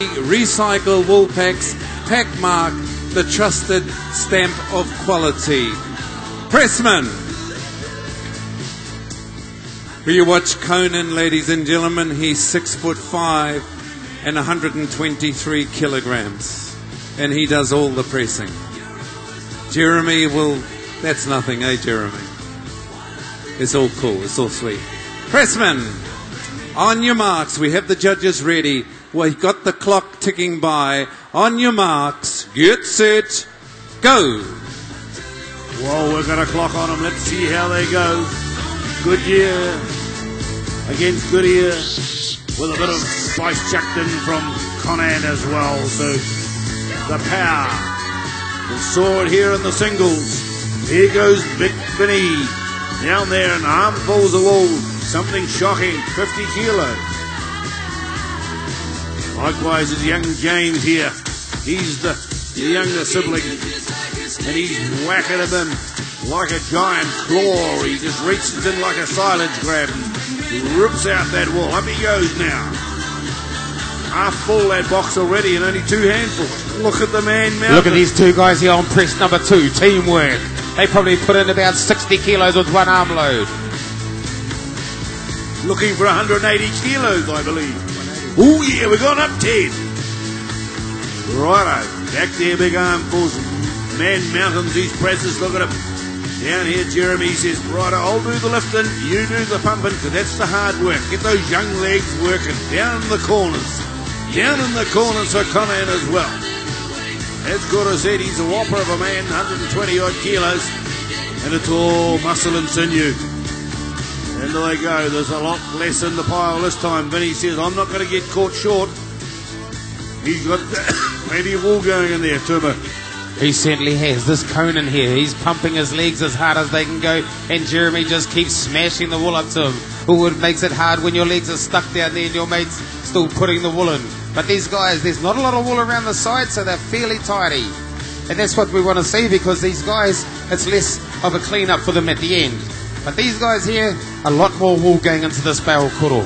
Recycle wool packs, pack mark, the trusted stamp of quality. Pressman. Will you watch Conan, ladies and gentlemen? He's 6'5" and 123 kilograms, and he does all the pressing. Jeremy will. That's nothing, eh, Jeremy? It's all cool. It's all sweet. Pressman, on your marks. We have the judges ready. We've got the clock ticking by. On your marks, get set, go. Well, we've got a clock on them. Let's see how they go. Goodyear against Goodyear with a bit of spice chucked in from Conan as well. So the power. We saw it here in the singles. Here goes Big Vinny down there in armfuls of wool. Something shocking, 50 kilos. Likewise is young James here. He's the younger sibling, and he's whacking at them like a giant claw. He just reaches in like a silage grab and he rips out that wool. Up he goes now. Half full that box already and only 2 handfuls. Look at the man mountain. Look at these two guys here on press number 2. Teamwork. They probably put in about 60 kilos with one arm load. Looking for 180 kilos, I believe. Oh yeah, we got up 10. Righto, back there, big armfuls. Man mountains these presses, look at him. Down here, Jeremy says, righto, I'll do the lifting, you do the pumping, because that's the hard work. Get those young legs working, down in the corners. Down in the corners for Conan as well. As good as said, he's a whopper of a man, 120 odd kilos, and it's all muscle and sinew. And there they go. There's a lot less in the pile this time. Vinny says, I'm not going to get caught short. He's got plenty of wool going in there, Tuma. He certainly has. This Conan here, he's pumping his legs as hard as they can go, and Jeremy just keeps smashing the wool up to him. Oh, it makes it hard when your legs are stuck down there and your mate's still putting the wool in. But these guys, there's not a lot of wool around the side, so they're fairly tidy. And that's what we want to see, because these guys, it's less of a clean-up for them at the end. But these guys here, a lot more wool going into this bale koro.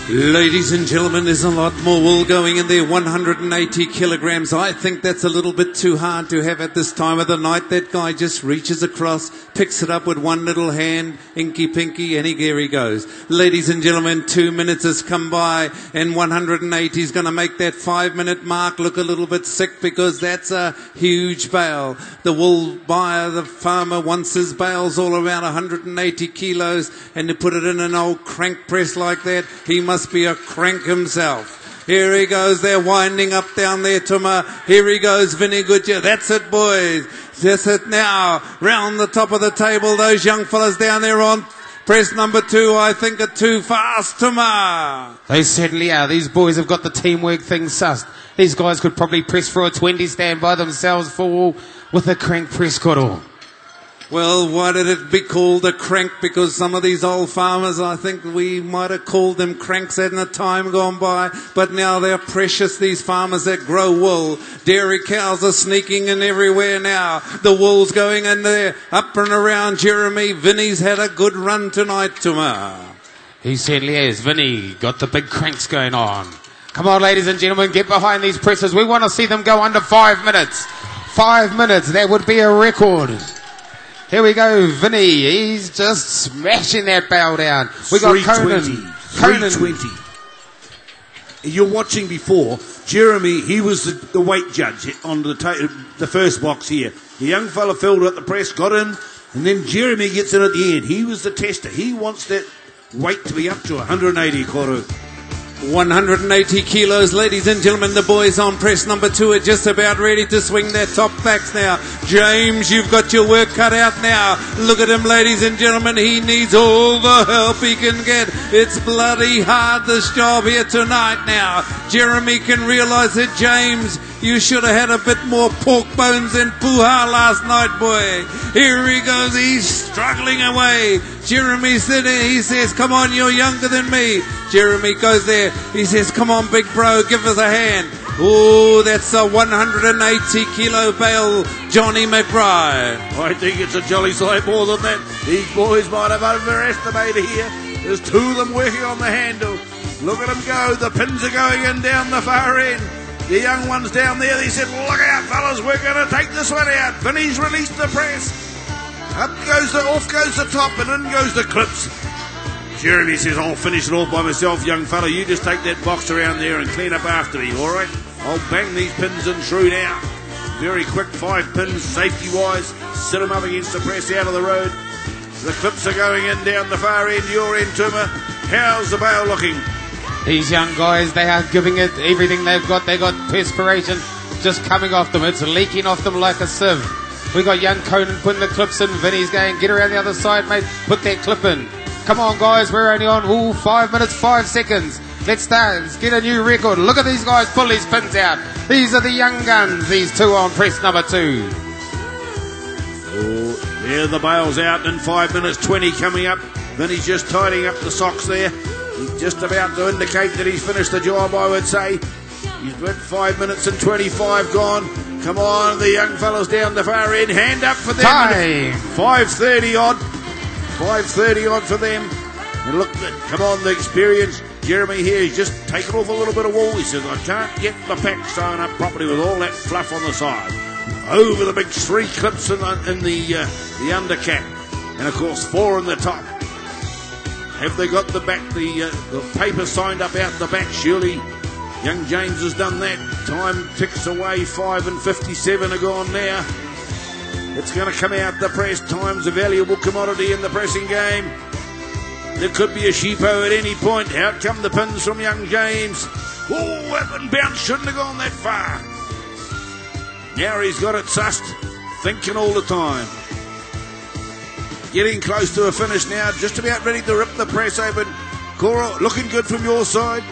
Ladies and gentlemen, there's a lot more wool going in there, 180 kilograms. I think that's a little bit too hard to have at this time of the night. That guy just reaches across, picks it up with one little hand, inky pinky, and here he goes. Ladies and gentlemen, 2 minutes has come by, and 180 is going to make that 5-minute mark look a little bit sick, because that's a huge bale. The wool buyer, the farmer, wants his bales all around 180 kilos, and to put it in an old crank press like that, he must be a crank himself. Here he goes, they're winding up down there, Tuma. Here he goes, Vinny Goodger. That's it, boys. That's it now. Round the top of the table, those young fellas down there on press number 2, I think, are too fast, Tuma. They certainly are. These boys have got the teamwork thing sussed. These guys could probably press for a 20 stand by themselves for wool with a crank press koro. Well, why did it be called a crank? Because some of these old farmers, I think we might have called them cranks in a time gone by, but now they're precious, these farmers that grow wool. Dairy cows are sneaking in everywhere now. The wool's going in there, up and around Jeremy. Vinny's had a good run tonight, Tuma. He certainly has. Vinny got the big cranks going on. Come on, ladies and gentlemen, get behind these presses. We want to see them go under 5 minutes. 5 minutes, that would be a record. Here we go, Vinny. He's just smashing that bale down. We got Conan. 320. You're watching before. Jeremy, he was the weight judge on the first box here. The young fella filled at the press, got in, and then Jeremy gets in at the end. He was the tester. He wants that weight to be up to 180, Koro. 180 kilos, ladies and gentlemen. The boys on press number 2 are just about ready to swing their top backs now. James, you've got your work cut out now. Look at him, ladies and gentlemen. He needs all the help he can get. It's bloody hard, this job here tonight now. Jeremy can realise that, James, you should have had a bit more pork bones and puha last night, boy. Here he goes. He's struggling away. Jeremy said, he says, come on, you're younger than me. Jeremy goes there. He says, come on, big bro, give us a hand. Oh, that's a 180 kilo bale, Johnny McBride. I think it's a jolly sight more than that. These boys might have overestimated here. There's 2 of them working on the handle. Look at him go. The pins are going in down the far end. The young ones down there, they said, look out, fellas, we're going to take this one out. Vinny's released the press. Off goes the top, and in goes the clips. Jeremy says, I'll finish it off by myself, young fella. You just take that box around there and clean up after me, all right? I'll bang these pins in through now. Very quick, 5 pins, safety-wise. Sit them up against the press out of the road. The clips are going in down the far end, your end, Tuma. How's the bale looking? These young guys, they are giving it everything they've got. They got perspiration just coming off them. It's leaking off them like a sieve. We got young Conan putting the clips in. Vinny's going, get around the other side, mate. Put that clip in. Come on, guys. We're only on 5 minutes, 5 seconds. Let's start. Let's get a new record. Look at these guys pull these pins out. These are the young guns. These two on press number 2. Oh, there the bale's out in 5 minutes 20 coming up. Vinny's just tidying up the socks there. He's just about to indicate that he's finished the job, I would say. He's went 5 minutes and 25 gone. Come on, the young fellas down the far end. Hand up for them. Time. 5:30 odd. 5:30 odd for them. And look, come on, the experience. Jeremy here, he's just taken off a little bit of wool. He says, I can't get the pack sewn up properly with all that fluff on the side. Over the big 3 clips in the undercap. And, of course, 4 in the top. Have they got the back, the paper signed up out the back, surely? Young James has done that. Time ticks away, 5:57 are gone now. It's going to come out the press. Time's a valuable commodity in the pressing game. There could be a sheepo at any point. Out come the pins from young James. Oh, that one bounce shouldn't have gone that far. Now he's got it sussed, thinking all the time. Getting close to a finish now, just about ready to rip the press open. Cora, looking good from your side.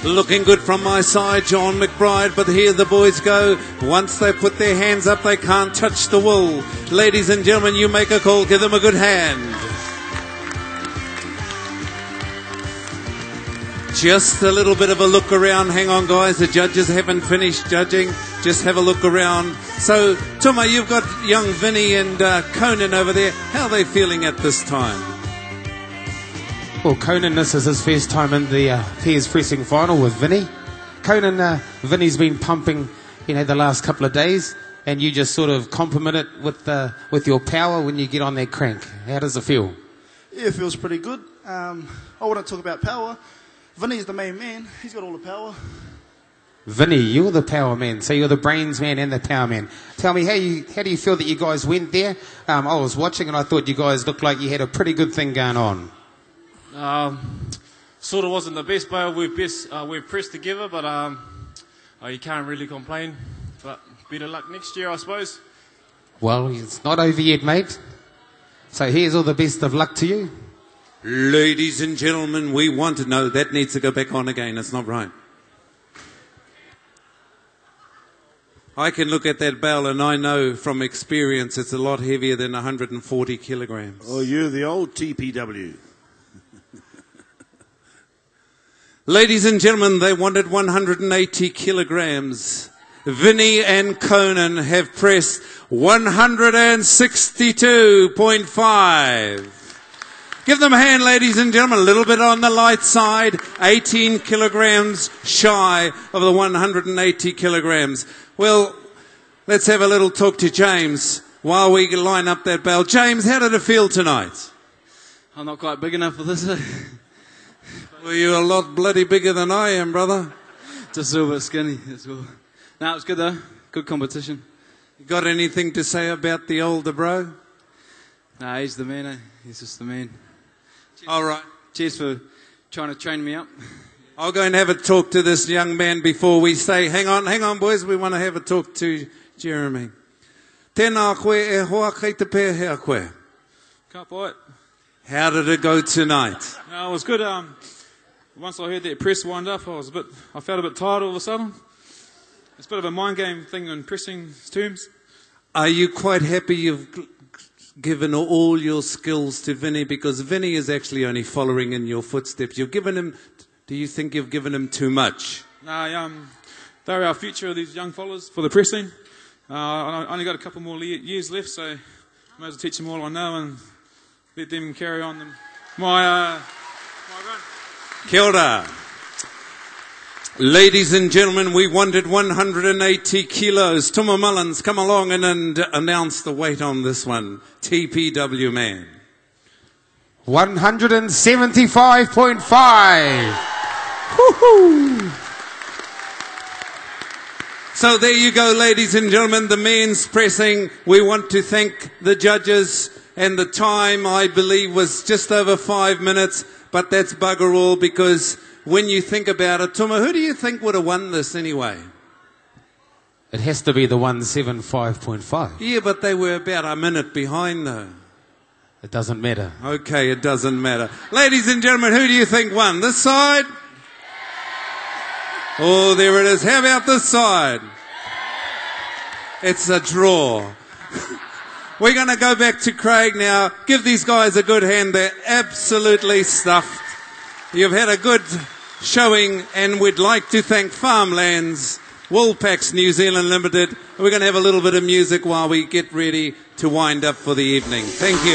Looking good from my side, John McBride, but here the boys go. Once they put their hands up, they can't touch the wool. Ladies and gentlemen, you make a call, give them a good hand. Just a little bit of a look around. Hang on, guys, the judges haven't finished judging. Just have a look around. So, Tuma, you've got young Vinny and Conan over there. How are they feeling at this time? Well, Conan, this is his first time in the Pairs Pressing final with Vinny. Conan, Vinny's been pumping, the last couple of days, and you just sort of compliment it with your power when you get on that crank. How does it feel? Yeah, it feels pretty good. I wouldn't talk about power. Vinny's the main man. He's got all the power. Vinny, you're the power man. So you're the brains man and the power man. Tell me, how do you feel that you guys went there? I was watching and I thought you guys looked like you had a pretty good thing going on. Sort of wasn't the best bale we've pressed together, but you can't really complain. But better luck next year, I suppose. Well, it's not over yet, mate. So here's all the best of luck to you. Ladies and gentlemen, we want to know. That needs to go back on again. It's not right. I can look at that bale and I know from experience it's a lot heavier than 140 kilograms. Oh, you're the old TPW. Ladies and gentlemen, they wanted 180 kilograms. Vinny and Conan have pressed 162.5. Give them a hand, ladies and gentlemen. A little bit on the light side. 18 kilograms shy of the 180 kilograms. Well, let's have a little talk to James while we line up that bale. James, how did it feel tonight? I'm not quite big enough for this. Well, you're a lot bloody bigger than I am, brother. Just a little bit skinny. No, it was good though. Good competition. You got anything to say about the older bro? Nah, he's the man, eh? He's just the man. All right. Cheers for trying to train me up. I'll go and have a talk to this young man before we say, hang on, boys, we want to have a talk to Jeremy. Tēnā koe e hoa kei te pē hea koe. Can't buy it. How did it go tonight? No, it was good. Once I heard that press wind up, I felt a bit tired all of a sudden. It's a bit of a mind game thing in pressing terms. Are you quite happy you've given all your skills to Vinny? Because Vinny is actually only following in your footsteps. Do you think you've given him too much? No, they're our future, these young fellas, for the pressing. I only got a couple more years left, so I might as well teach them all I know and let them carry on my run. Kia ora. Ladies and gentlemen, we wanted 180 kilos. Tuma Mullins, come along and announce the weight on this one. TPW man. 175.5. Woohoo! So there you go, ladies and gentlemen, the men's pressing. We want to thank the judges, and the time, I believe, was just over 5 minutes, but that's bugger all, because when you think about it, Tuma, who do you think would have won this anyway? It has to be the 175.5. Yeah, but they were about a minute behind though. It doesn't matter. Okay, it doesn't matter. Ladies and gentlemen, who do you think won? This side? Oh, there it is. How about this side? It's a draw. We're going to go back to Craig now. Give these guys a good hand. They're absolutely stuffed. You've had a good showing, and we'd like to thank Farmlands, Woolpacks New Zealand Limited. We're going to have a little bit of music while we get ready to wind up for the evening. Thank you.